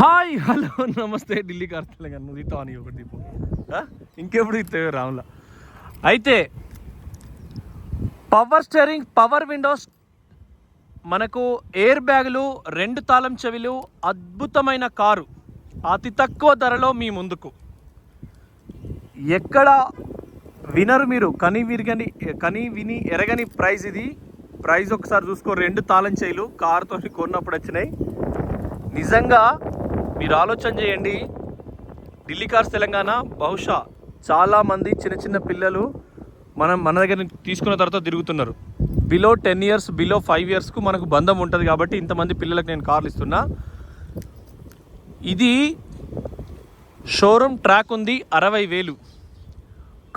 Hi hello నమస్తే ఢిల్లీ కార్తెలు కానీ నువ్వు తీస్తావు అని ఒకటి దీపు ఇంకెప్పుడు ఇస్తావు రాములా. అయితే పవర్ స్టీరింగ్, పవర్ విండోస్, మనకు ఎయిర్ బ్యాగులు, 2 తాళం చెవిలు, అద్భుతమైన కారు అతి తక్కువ ధరలో మీ ముందుకు. ఎక్కడ వినరు మీరు, కని విని ఎరగని ప్రైజ్ ఇది. ప్రైజ్ ఒకసారి చూసుకో. 2 తాళం చెవులు కారుతో కొన్నప్పుడు వచ్చినాయి. నిజంగా మీరు ఆలోచన చేయండి. ఢిల్లీ కార్స్ తెలంగాణ బహుశా చాలామంది చిన్న పిల్లలు మన దగ్గర తీసుకున్న తర్వాత తిరుగుతున్నారు. బిలో 10 ఇయర్స్, బిలో 5 ఇయర్స్కు మనకు బంధం ఉంటుంది కాబట్టి ఇంతమంది పిల్లలకు నేను కార్లు ఇస్తున్నా. ఇది షోరూమ్ ట్రాక్ ఉంది, 60,000.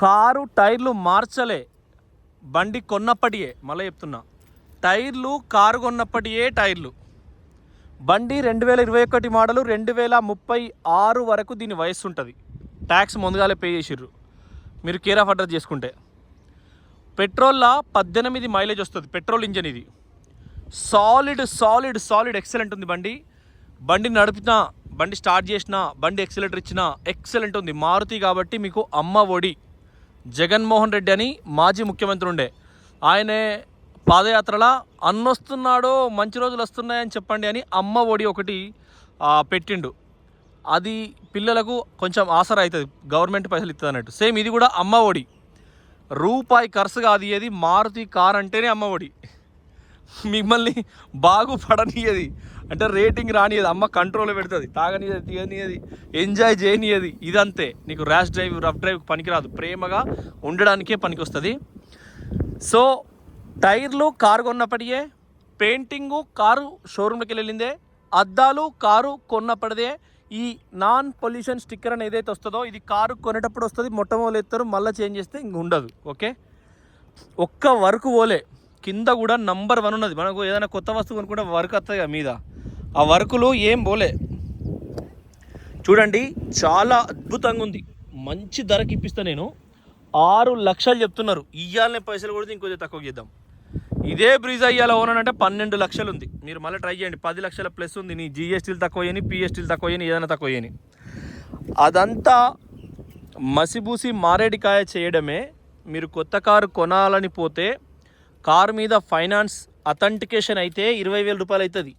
కారు టైర్లు మార్చలే, బండి కొన్నప్పటియే. మళ్ళీ చెప్తున్నా, టైర్లు కారు కొన్నప్పటియే టైర్లు. బండి 2021 మోడలు, 2036 వరకు దీని వయస్సు ఉంటుంది. ట్యాక్స్ ముందుగాలే పే చేసిర్రు మీరు కేర్ ఆఫ్ అడ్రస్ చేసుకుంటే. పెట్రోల్లో 18 మైలేజ్ వస్తుంది. పెట్రోల్ ఇంజన్ ఇది. సాలిడ్ ఎక్సలెంట్ ఉంది బండి. బండి నడిపినా, బండి స్టార్ట్ చేసినా, బండి ఎక్సలేటర్ ఇచ్చినా ఎక్సలెంట్ ఉంది. మారుతి కాబట్టి మీకు అమ్మ ఒడి. జగన్మోహన్ రెడ్డి అని మాజీ ముఖ్యమంత్రి ఉండే, ఆయనే పాదయాత్రలా అన్నొస్తున్నాడో మంచి రోజులు వస్తున్నాయని చెప్పండి అని అమ్మ ఒడి ఒకటి పెట్టిండు. అది పిల్లలకు కొంచెం ఆసరా అవుతుంది, గవర్నమెంట్ పైసలు ఇస్తుంది అన్నట్టు. సేమ్ ఇది కూడా అమ్మ ఒడి. రూపాయి ఖర్చు కాదు. ఏది మారుతి కార్ అంటేనే అమ్మ ఒడి. మిమ్మల్ని బాగుపడనియది, అంటే రేటింగ్ రానియది. అమ్మ కంట్రోల్లో పెడుతుంది, తాగనియది, తీయనియది, ఎంజాయ్ చేయనియది. ఇదంతే. నీకు ర్యాష్ డ్రైవ్, రఫ్ డ్రైవ్ పనికిరాదు, ప్రేమగా ఉండడానికే పనికి వస్తుంది. సో టైర్లు కారు కొన్నప్పటికే, పెయింటింగు కారు షోరూమ్లోకి వెళ్ళిందే, అద్దాలు కారు కొన్నప్పటిదే. ఈ నాన్ పొల్యూషన్ స్టిక్కర్ అని ఏదైతే వస్తుందో ఇది కారు కొనేటప్పుడు వస్తుంది. మొట్టమొదలు ఎత్తారు, మళ్ళీ చేంజ్ చేస్తే ఇంక ఉండదు. ఓకే, ఒక్క వర్క్ పోలే. కింద కూడా నంబర్ 1 ఉన్నది. మనకు ఏదైనా కొత్త వస్తువు కొనుక్కుంటే వర్క్ వస్తుంది మీద, ఆ వర్కులు ఏం పోలే. చూడండి, చాలా అద్భుతంగా ఉంది. మంచి ధరకి ఇప్పిస్తా నేను. 6 లక్షలు చెప్తున్నారు. ఇయ్యాలనే పైసలు కూడా ఇంకొంచెం తక్కువ చేద్దాం. ఇదే బ్రీజా ఇయ్యాల ఓనర్ అంటే 12 లక్షలు ఉంది. మీరు మళ్ళీ ట్రై చేయండి. 10 లక్షల ప్లస్ ఉంది. నీ జిఎస్టీలు తక్కువ అయ్యని, పిఎస్టీలు తక్కువ అయ్యని, ఏదైనా తక్కువ అయ్యని. అదంతా మసిబూసి మారేడికాయ చేయడమే. మీరు కొత్త కారు కొనాలని పోతే కారు మీద ఫైనాన్స్ అథెంటికేషన్ అయితే 20,000 రూపాయలు అవుతుంది.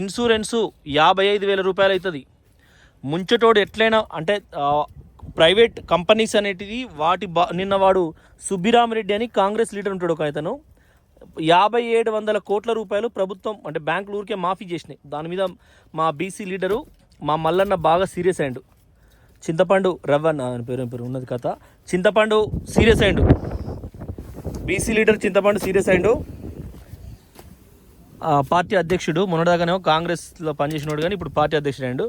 ఇన్సూరెన్సు 55,000 రూపాయలు అవుతుంది. ముంచటోడు ఎట్లయినా అంటే ప్రైవేట్ కంపెనీస్ అనేటివి వాటి నిన్న వాడు సుబ్బిరామరెడ్డి అని కాంగ్రెస్ లీడర్ ఉంటాడు ఒక అతను, 5,700 కోట్ల రూపాయలు ప్రభుత్వం అంటే బ్యాంకులు ఊరికే మాఫీ చేసినాయి. దాని మీద మా బీసీ లీడరు మా మల్లన్న బాగా సీరియస్ అయ్యాడు. చింతపండు రవ్వన్న అని పేరు ఉన్నది కథ. చింతపండు సీరియస్ అయ్యాడు. బీసీ లీడర్ చింతపండు సీరియస్ అయ్యాడు. పార్టీ అధ్యక్షుడు మొన్నటిదాకానేమో కాంగ్రెస్లో పనిచేసినాడు, కానీ ఇప్పుడు పార్టీ అధ్యక్షుడు అయ్యాడు.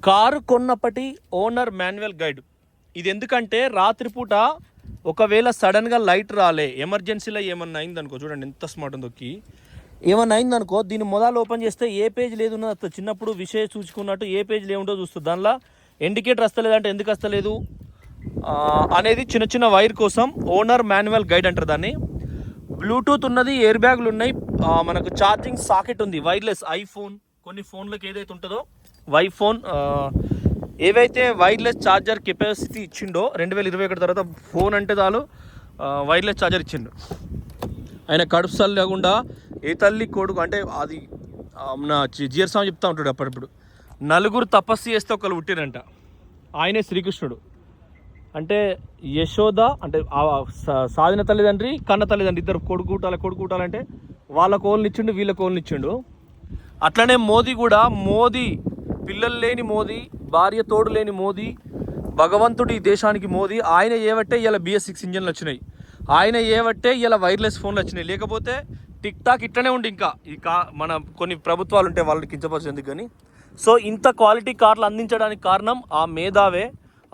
కారు కొన్నప్పటి ఓనర్ మాన్యువల్ గైడ్. ఇది ఎందుకంటే రాత్రిపూట ఒకవేళ సడన్గా లైట్ రాలే, ఎమర్జెన్సీలో ఏమన్నా అయిందనుకో, చూడండి ఎంత స్మార్ట్ ఉందో. ఏమన్నా అయిందనుకో, దీన్ని మొదలు ఓపెన్ చేస్తే ఏ పేజ్ లేదు ఉన్నది. చిన్నప్పుడు విషయం చూసుకున్నట్టు ఏ పేజ్ లేవుంటో చూస్తుంది. దానిలో ఇండికేటర్ వస్తలేదంటే ఎందుకు వస్తలేదు అనేది చిన్న వైర్ కోసం ఓనర్ మాన్యువల్ గైడ్ అంటారు దాన్ని. బ్లూటూత్ ఉన్నది, ఎయిర్ బ్యాగులు ఉన్నాయి, మనకు ఛార్జింగ్ సాకెట్ ఉంది, వైర్లెస్. ఐఫోన్ కొన్ని ఫోన్లకు ఏదైతే ఉంటుందో వైఫోన్ ఏవైతే వైర్లెస్ ఛార్జర్ కెపాసిటీ ఇచ్చిండో 2021 తర్వాత ఫోన్ అంటే చాలు వైర్లెస్ ఛార్జర్ ఇచ్చిండు. ఆయన కడుపు లేకుండా ఏ తల్లి కొడుకు అంటే అది నా జియర్ స్వామి చెప్తా ఉంటాడు అప్పుడప్పుడు. 4 తపస్సు చేస్తే ఒకళ్ళు పుట్టిరంట. ఆయనే శ్రీకృష్ణుడు. అంటే యశోద అంటే సాధిన తల్లిదండ్రి, కన్న తల్లిదండ్రి ఇద్దరు కొడుకుటాలంటే వాళ్ళ కోళ్ళని ఇచ్చిండు, వీళ్ళ కోళ్ళని ఇచ్చిండు. అట్లనే మోదీ కూడా, మోదీ పిల్లలు లేని మోదీ, భార్య తోడు లేని మోదీ, భగవంతుడు ఈ దేశానికి మోదీ. ఆయన ఏవట్టే ఇలా BS6 ఇంజన్లు వచ్చినాయి, ఆయన ఏవట్టే ఇలా వైర్లెస్ ఫోన్లు వచ్చినాయి. లేకపోతే టిక్ టాక్ ఇట్లనే ఉండి ఇంకా మన కొన్ని ప్రభుత్వాలు ఉంటే వాళ్ళకి కించపరిచేందుకు. కానీ సో ఇంత క్వాలిటీ కార్లు అందించడానికి కారణం ఆ మేధావే,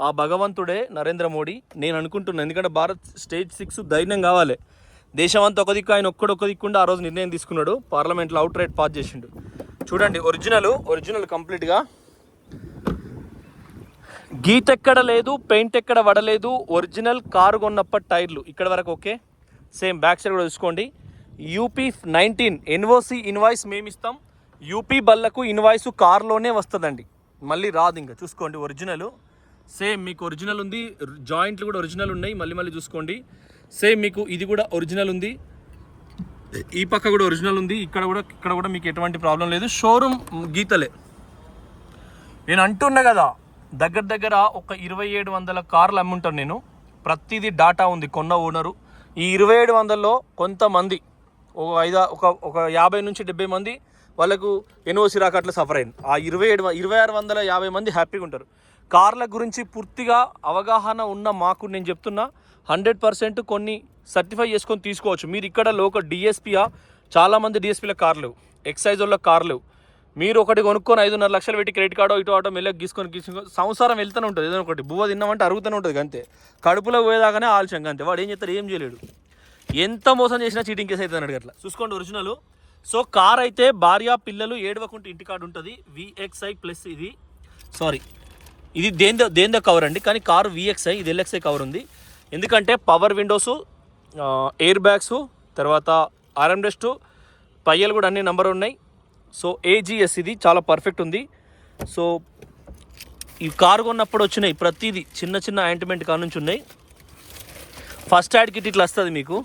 ఆ భగవంతుడే నరేంద్ర మోడీ నేను అనుకుంటున్నాను. ఎందుకంటే భారత్ స్టేజ్ 6 ధైర్యం కావాలి. దేశం అంతా ఒక దిక్కు, ఆయన ఒక్క దిక్కుండా ఆ రోజు నిర్ణయం తీసుకున్నాడు. పార్లమెంట్లో అవుట్ రైట్ పాస్ చేసిండు. చూడండి, ఒరిజినల్ కంప్లీట్గా గీత ఎక్కడ లేదు, పెయింట్ ఎక్కడ వడలేదు. ఒరిజినల్ కారు కొన్నప్పటి టైర్లు ఇక్కడ వరకు ఓకే. సేమ్ బ్యాక్ సైడ్ కూడా చూసుకోండి. UP-19 NOC ఇన్వాయిస్ మేము ఇస్తాం. యూపీ బల్లకు ఇన్వాయిస్ కార్లోనే వస్తుందండి, మళ్ళీ రాదు. ఇంకా చూసుకోండి ఒరిజినల్ సేమ్ మీకు ఒరిజినల్ ఉంది, జాయింట్లు కూడా ఒరిజినల్ ఉన్నాయి. మళ్ళీ చూసుకోండి సేమ్ మీకు ఇది కూడా ఒరిజినల్ ఉంది, ఈ పక్క కూడా ఒరిజినల్ ఉంది, ఇక్కడ కూడా మీకు ఎటువంటి ప్రాబ్లం లేదు. షోరూమ్ గీతలే. నేను అంటున్నా కదా, దగ్గర ఒక 2700 కార్లు అమ్ముంటాను నేను. ప్రతిదీ డాటా ఉంది కొన్న ఓనరు. ఈ 2700లో కొంతమంది ఒక 50 నుంచి 70 మంది వాళ్ళకు ఎన్ఓసి రాక అట్లా సఫర్ అయింది. ఆ 2650 మంది హ్యాపీగా ఉంటారు. కార్ల గురించి పూర్తిగా అవగాహన ఉన్న మాకు నేను చెప్తున్నా 100% కొన్ని సర్టిఫై చేసుకొని తీసుకోవచ్చు. మీరు ఇక్కడ లోకల్ డిఎస్పీయా, చాలామంది డిఎస్పీల కార్లు, ఎక్సైజ్ వాళ్ళ కార్లు, మీరు ఒకటి కొనుక్కొని 5.5 లక్షలు పెట్టి క్రెడిట్ కార్డో ఇటు ఆటో మెల్లగా గీసుకొని సంవత్సరం వెళ్తూనే ఉంటుంది. ఏదైనా ఒకటి బువ్వ తిన్నామంటే అరుగుతూనే ఉంటుంది అంతే. కడుపులో పోయేదాకానే ఆలస్యంగా అంతే. వాడు ఏం చేస్తారు, ఏం చేయలేడు. ఎంత మోసం చేసినా చీటింగ్ కేసు అవుతుంది అన్నట్టు అట్లా. చూసుకోండి ఒరిజినల్. సో కార్ అయితే భార్య పిల్లలు ఏడవకుంటే ఇంటి కార్డు ఉంటుంది. VXI ప్లస్ ఇది దేందో కవర్ అండి, కానీ కారు VXI, ఇది LXI కవర్ ఉంది. ఎందుకంటే పవర్ విండోసు, ఎయిర్ బ్యాగ్స్, తర్వాత ఆర్ఎంరెస్ట్, పయ్యలు కూడా అన్ని నెంబర్ ఉన్నాయి. సో AGS ఇది చాలా పర్ఫెక్ట్ ఉంది. సో ఈ కారు కొన్నప్పుడు వచ్చినాయి ప్రతిదీ చిన్న యాంటిమెంట్ కాడ నుంచి ఉన్నాయి. ఫస్ట్ యాడ్ కిట్ ఇట్లా వస్తుంది మీకు,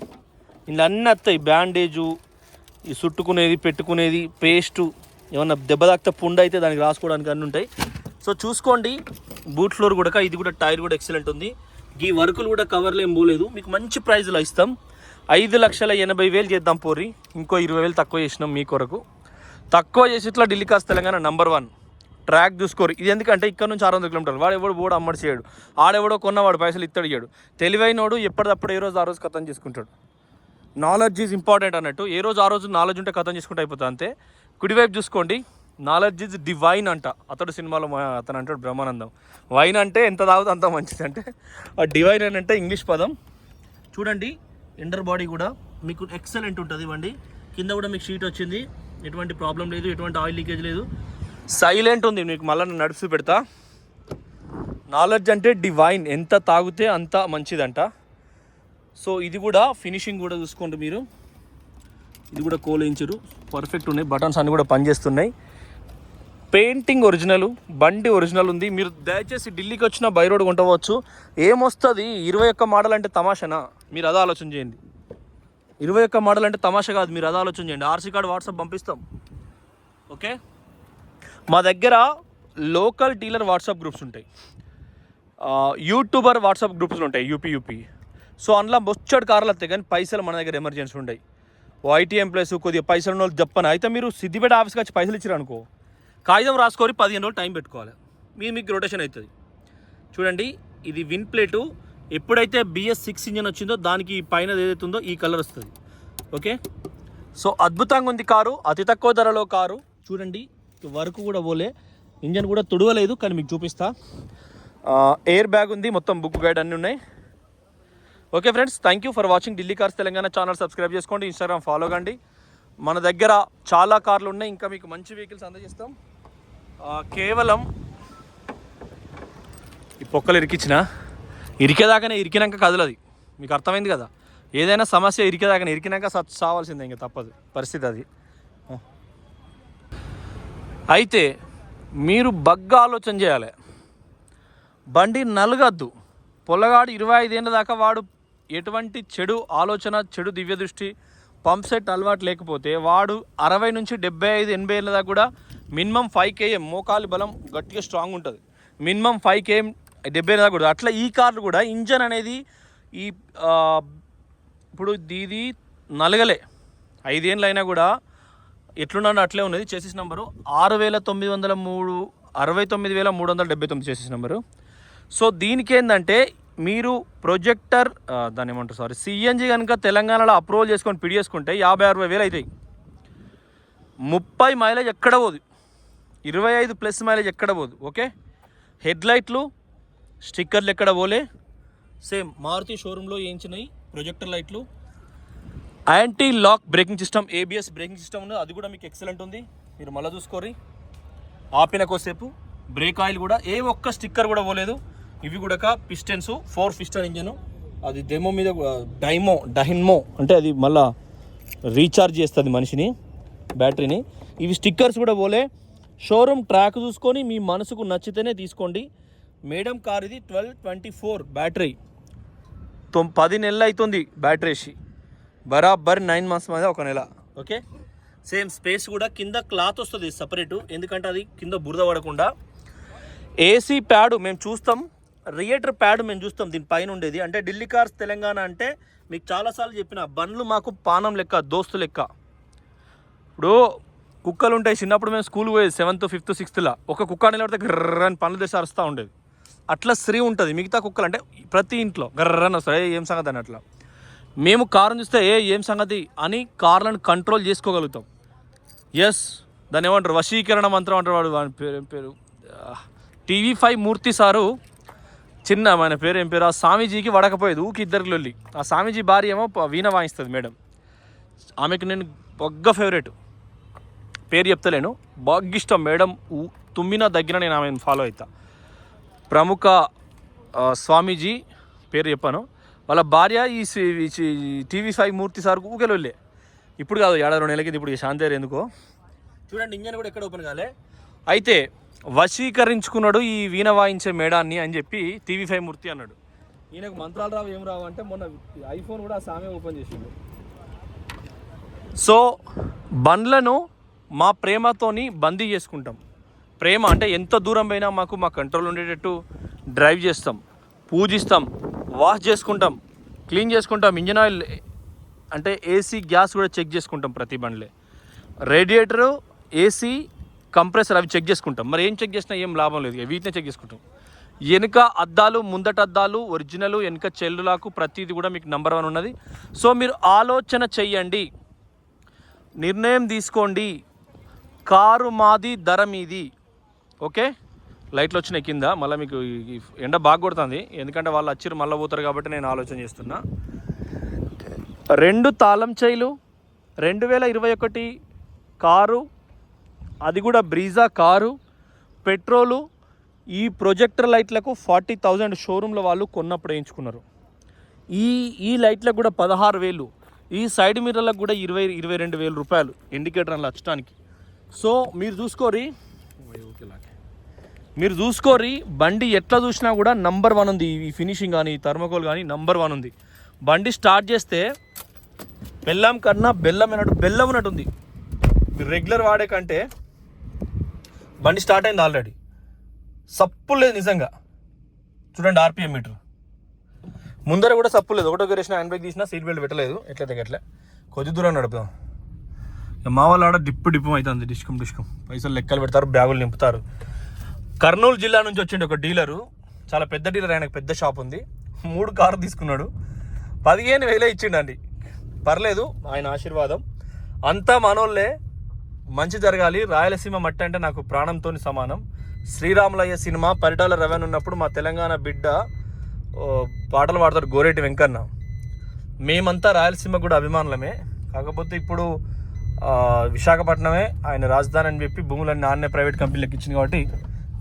ఇలా అన్నీ వస్తాయి. బ్యాండేజు, ఈ చుట్టుకునేది, పెట్టుకునేది, పేస్టు, ఏమన్నా దెబ్బ తాకితే పుండు అయితే దానికి రాసుకోవడానికి అన్నీ ఉంటాయి. సో చూసుకోండి. బూట్ ఫ్లోర్ కూడా, ఇది కూడా టైర్ కూడా ఎక్సలెంట్ ఉంది. ఈ వర్కులు కూడా కవర్లు ఏం పోలేదు. మీకు మంచి ప్రైజ్లో ఇస్తాం. 5,80,000 చేద్దాం పోరి, ఇంకో 20,000 తక్కువ చేసినాం మీ కొరకు. తక్కువ చేసి ఇట్లా ఢిల్లీ కాస్త తెలంగాణ నంబర్ 1 ట్రాక్ చూసుకోరు. ఇది ఎందుకంటే ఇక్కడ నుంచి 600 కిలోమీటర్లు. వాడు ఎవడు బోర్డు అమ్మడి చేయడు, ఆడెవడో కొన్నవాడు పైసలు ఇత్తడు ఇయ్యాడు. తెలివైనోడు ఎప్పటికప్పుడు ఏ రోజు ఆ రోజు కథం చేసుకుంటాడు. నాలెడ్జ్ ఈజ్ ఇంపార్టెంట్ అన్నట్టు. ఏ రోజు ఆ రోజు నాలెడ్జ్ ఉంటే కథం చేసుకుంటే అయిపోతుంది అంతే. కుడివైపు చూసుకోండి, నాలెడ్జ్ ఈజ్ డివైన్ అంట. అతడు సినిమాలో అతను అంటాడు బ్రహ్మానందం, వైన్ అంటే ఎంత తాగుతా అంత మంచిది అంటే, ఆ డివైన్ అని అంటే ఇంగ్లీష్ పదం. చూడండి ఇండర్ బాడీ కూడా మీకు ఎక్సలెంట్ ఉంటుంది. ఇవ్వండి కింద కూడా మీకు షీట్ వచ్చింది, ఎటువంటి ప్రాబ్లం లేదు, ఎటువంటి ఆయిల్ లీకేజ్ లేదు, సైలెంట్ ఉంది. మీకు మళ్ళీ నడుస్తూ పెడతా. నాలెడ్జ్ అంటే డివైన్, ఎంత తాగితే అంత మంచిదంట. సో ఇది కూడా ఫినిషింగ్ కూడా చూసుకోండి మీరు, ఇది కూడా కోలేయించరు, పర్ఫెక్ట్ ఉన్నాయి. బటన్స్ అన్నీ కూడా పనిచేస్తున్నాయి. పెయింటింగ్ ఒరిజినల్, బండి ఒరిజినల్ ఉంది. మీరు దయచేసి ఢిల్లీకి వచ్చిన బై రోడ్ కొంటవచ్చు. ఏమొస్తుంది 21 మోడల్ అంటే తమాషనా? మీరు అదే ఆలోచన చేయండి. 21 మోడల్ అంటే తమాషా కాదు, మీరు అదే ఆలోచన చేయండి. RC కార్డు వాట్సాప్ పంపిస్తాం. ఓకే, మా దగ్గర లోకల్ డీలర్ వాట్సాప్ గ్రూప్స్ ఉంటాయి, యూట్యూబర్ వాట్సాప్ గ్రూప్స్ ఉంటాయి, యూపీ. సో అందులో బొచ్చడు కార్లు వస్తాయి, కానీ పైసలు మన దగ్గర ఎమర్జెన్సీ ఉంటాయి. IT ఎంప్లాయీస్ కొద్దిగా పైసలు ఉన్న వాళ్ళు చెప్పను. అయితే మీరు సిద్దిపేట ఆఫీస్కి వచ్చి పైసలు ఇచ్చారు అనుకో, కాగితం రాసుకొని 15 రోజులు టైం పెట్టుకోవాలి. మీకు రొటేషన్ అవుతుంది. చూడండి ఇది విన్ ప్లేటు. ఎప్పుడైతే BS6 ఇంజన్ వచ్చిందో దానికి పైన ఏదైతే ఉందో ఈ కలర్ వస్తుంది. ఓకే, సో అద్భుతంగా ఉంది కారు, అతి తక్కువ ధరలో కారు. చూడండి వర్క్ కూడా పోలే, ఇంజన్ కూడా తుడవలేదు, కానీ మీకు చూపిస్తా. ఎయిర్ బ్యాగ్ ఉంది, మొత్తం బుక్ గైడ్ అన్నీ ఉన్నాయి. Okay friends, thank you for watching Delhi cars Telangana channel. Subscribe చేసుకోండి, ఇన్స్టాగ్రామ్ ఫాలో కండి. మన దగ్గర చాలా కార్లు ఉన్నాయి, ఇంకా మీకు మంచి వెహికల్స్ అందజేస్తాం. కేవలం ఈ పొక్కలు ఇరికేదాకానే, ఇరికినాక కదలది. మీకు అర్థమైంది కదా, ఏదైనా సమస్య ఇరికేదాకానే, ఇరికినాక సావాల్సిందే, ఇంకా తప్పదు పరిస్థితి అది. అయితే మీరు బగ్గా ఆలోచన చేయాలి. బండి నలగద్దు. పొల్లగాడు 25 ఏళ్ళ దాకా వాడు ఎటువంటి చెడు ఆలోచన, చెడు దివ్య దృష్టి, పంప్ సెట్ అలవాటు లేకపోతే వాడు 60 నుంచి 75, 80 ఏళ్ళ దాకా కూడా మినిమం 5 km మోకాలి బలం గట్టిగా స్ట్రాంగ్ ఉంటుంది. మినిమం 5 km 70 ఏళ్ళ దాకా కూడా. అట్లా ఈ కార్లు కూడా ఇంజన్ అనేది ఈ ఇప్పుడు ఇది నలగలే 5 ఏళ్ళు అయినా కూడా ఎట్లున్నా అట్లే ఉన్నది. Chassis number 6,903, 69,379 chassis number. So దీనికి ఏంటంటే మీరు ప్రొజెక్టర్ దాన్ని ఏమంటారు CNG కనుక తెలంగాణలో అప్రూవల్ చేసుకొని పిడి చేసుకుంటే 50,000-60,000 అవుతాయి. 30 మైలేజ్ ఎక్కడ పోదు, 25+ మైలేజ్ ఎక్కడ పోదు. ఓకే, హెడ్లైట్లు స్టిక్కర్లు ఎక్కడ పోలే, సేమ్ మారుతి షోరూంలో వేయించినాయి. ప్రొజెక్టర్ లైట్లు, anti lock braking system, ABS braking system ఉంది, అది కూడా మీకు ఎక్సలెంట్ ఉంది. మీరు మళ్ళీ చూసుకోరి. ఆపిన కోసేపు బ్రేక్ ఆయిల్ కూడా ఏ ఒక్క స్టిక్కర్ కూడా పోలేదు. ఇవి కూడా పిస్టన్స్, 4 పిస్టన్ ఇంజను. అది డెమో మీద డైన్మో అంటే అది మళ్ళీ రీఛార్జ్ చేస్తుంది మనిషిని, బ్యాటరీని. ఇవి స్టిక్కర్స్ కూడా పోలే. షోరూమ్ ట్రాక్ చూసుకొని మీ మనసుకు నచ్చితేనే తీసుకోండి. మేడం కార్ ఇది 1224 బ్యాటరీ, 10 నెలలు అవుతుంది బ్యాటరీ వేసి, బరాబర్ 9 months మీద 1 నెల. ఓకే, సేమ్ స్పేస్ కూడా కింద క్లాత్ వస్తుంది సపరేటు, ఎందుకంటే అది కింద బురద పడకుండా. ఏసీ ప్యాడ్ మేము చూస్తాం, రియేటర్ ప్యాడ్ మేము చూస్తాం దీనిపైన ఉండేది. అంటే ఢిల్లీ కార్స్ తెలంగాణ అంటే మీకు చాలాసార్లు చెప్పిన, బండ్లు మాకు పానం లెక్క, దోస్తు లెక్క. ఇప్పుడు కుక్కలు ఉంటాయి, చిన్నప్పుడు మేము స్కూల్కి పోయేది 7th 5th 6th ఒక కుక్క నిలబడితే గర్రని పనులు చేసి అరుస్తూ ఉండేది. అట్లా శ్రీ ఉంటుంది. మిగతా కుక్కలు అంటే ప్రతి ఇంట్లో గర్రని వస్తాయి, ఏం సంగతి అని. అట్లా మేము కారుని చూస్తే ఏం సంగతి అని కార్లను కంట్రోల్ చేసుకోగలుగుతాం. ఎస్, దాన్ని ఏమంటారు, వశీకరణ మంత్రం అంటారు. వాడు వాడి పేరు TV5 మూర్తి సారు, చిన్న ఆయన పేరు ఏం పేరు, ఆ స్వామీజీకి వడకపోయేది, ఊకి ఇద్దరికి లొల్లి. ఆ స్వామీజీ భార్య ఏమో వీణ వాయిస్తుంది మేడం, ఆమెకు నేను బాగా ఫేవరెట్, పేరు చెప్తలేను, బాగా ఇష్టం మేడం. తుమ్మిన దగ్గర నేను ఆమెను ఫాలో అవుతా. ప్రముఖ స్వామీజీ పేరు చెప్పాను, వాళ్ళ భార్య ఈ TV5 మూర్తి సార్ ఊకే లొల్లే. ఇప్పుడు కాదు, 2 నెలల కింద, ఇప్పుడు శాంతి ఎందుకో చూడండి, ఇంజన్ కూడా ఎక్కడ ఓపెన్ కాలే. అయితే వశీకరించుకున్నాడు ఈ వీణ వాయించే మేడాన్ని అని చెప్పి TV5 మూర్తి అన్నాడు. ఈయనకు మంత్రాలు రావు ఏం రావు అంటే మొన్న ఐఫోన్ కూడా సామే ఓపెన్ చేసిండు. సో బండ్లను మా ప్రేమతోని బందీ చేసుకుంటాం. ప్రేమ అంటే ఎంత దూరం పోయినా మా కంట్రోల్ ఉండేటట్టు డ్రైవ్ చేస్తాం, పూజిస్తాం, వాష్ చేసుకుంటాం, క్లీన్ చేసుకుంటాం. ఇంజన్ ఆయిల్ అంటే ఏసీ, గ్యాస్ కూడా చెక్ చేసుకుంటాం ప్రతి బండ్లే. రేడియేటరు, ఏసీ, కంప్రెసర్ అవి చెక్ చేసుకుంటాం. మరి ఏం చెక్ చేసినా ఏం లాభం లేదు, వీటినే చెక్ చేసుకుంటాం. వెనుక అద్దాలు, ముందట అద్దాలు ఒరిజినల్, వెనుక చెల్లులాకు ప్రతిదీ కూడా మీకు నెంబర్ 1 ఉన్నది. సో మీరు ఆలోచన చెయ్యండి, నిర్ణయం తీసుకోండి. కారు మాది, ధర మీది. ఓకే, లైట్లు వచ్చినాయి కింద, మళ్ళీ మీకు ఎండ బాగా కొడుతుంది, ఎందుకంటే వాళ్ళు వచ్చిర్రు మళ్ళీ పోతారు కాబట్టి నేను ఆలోచన చేస్తున్నా. 2 తాళం చైలు, 2021 కారు, అది కూడా బ్రీజా కారు, పెట్రోలు. ఈ ప్రొజెక్టర్ లైట్లకు 40,000 షోరూంలో వాళ్ళు కొన్నప్పుడు వేయించుకున్నారు. ఈ లైట్లకు కూడా 16,000, ఈ సైడ్ మిర్రర్లకు కూడా 22,000 రూపాయలు ఇండికేటర్ అలా వచ్చడానికి. సో మీరు చూసుకోరి బండి ఎట్లా చూసినా కూడా నంబర్ 1 ఉంది. ఈ ఫినిషింగ్ కానీ, థర్మోకోల్ కానీ నంబర్ 1 ఉంది. బండి స్టార్ట్ చేస్తే బెల్లం కన్నా బెల్లం ఉన్నట్టు ఉంది. మీరు రెగ్యులర్ వాడే కంటే బండి స్టార్ట్ అయింది ఆల్రెడీ, సప్పు లేదు నిజంగా. చూడండి RPM మీటర్, ముందర కూడా సప్పు లేదు. ఒకటో గేరేసిన హ్యాండ్ బ్రేక్ తీసినా సీట్ బెల్ట్ పెట్టలేదు. ఎట్లయితే కొద్ది దూరం నడుపుదాం. మా వాళ్ళు ఆడ డిప్పు అవుతుంది, డిస్కమ్ పైసలు లెక్కలు పెడతారు, బ్యాగులు నింపుతారు. కర్నూలు జిల్లా నుంచి వచ్చిండు ఒక డీలరు, చాలా పెద్ద డీలర్, ఆయనకు పెద్ద షాప్ ఉంది. 3 కార్లు తీసుకున్నాడు, 15,000 ఇచ్చిండండి. పర్లేదు, ఆయన ఆశీర్వాదం. అంతా మనోళ్ళే, మంచి జరగాలి. రాయలసీమ మట్టి అంటే నాకు ప్రాణంతో సమానం. శ్రీరాములయ్య సినిమా పరిటాల రవన్ ఉన్నప్పుడు మా తెలంగాణ బిడ్డ పాటలు పాడతాడు, గోరేటి వెంకన్న. మేమంతా రాయలసీమ కూడా అభిమానులమే. కాకపోతే ఇప్పుడు విశాఖపట్నమే ఆయన రాజధాని అని చెప్పి భూములన్నీ నాన్నే ప్రైవేట్ కంపెనీలకు ఇచ్చింది కాబట్టి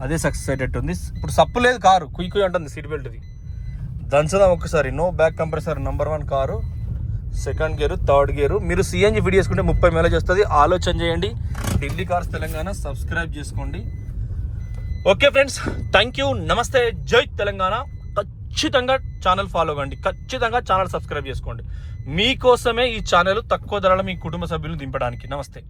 అదే సక్సెస్ అయ్యేటట్టు ఉంది. ఇప్పుడు సప్పు లేదు, కారు కుయ్ అంటుంది సీట్ బెల్ట్ది. దంచదాం ఒక్కసారి. No back compressor, number 1 car, 2nd gear, 3rd gear. మీరు CNG ఫిట్ చేసుకుంటే 30 మైలేజ్ వస్తుంది. ఆలోచన చేయండి. ఢిల్లీ కార్స్ తెలంగాణ సబ్స్క్రైబ్ చేసుకోండి. ఓకే ఫ్రెండ్స్, థ్యాంక్ యూ, నమస్తే, జై తెలంగాణ. ఖచ్చితంగా ఛానల్ ఫాలో కండి, ఖచ్చితంగా ఛానల్ సబ్స్క్రైబ్ చేసుకోండి. మీకోసమే ఈ ఛానల్ తక్కువ ధరలో మీ కుటుంబ సభ్యులను దింపడానికి. నమస్తే.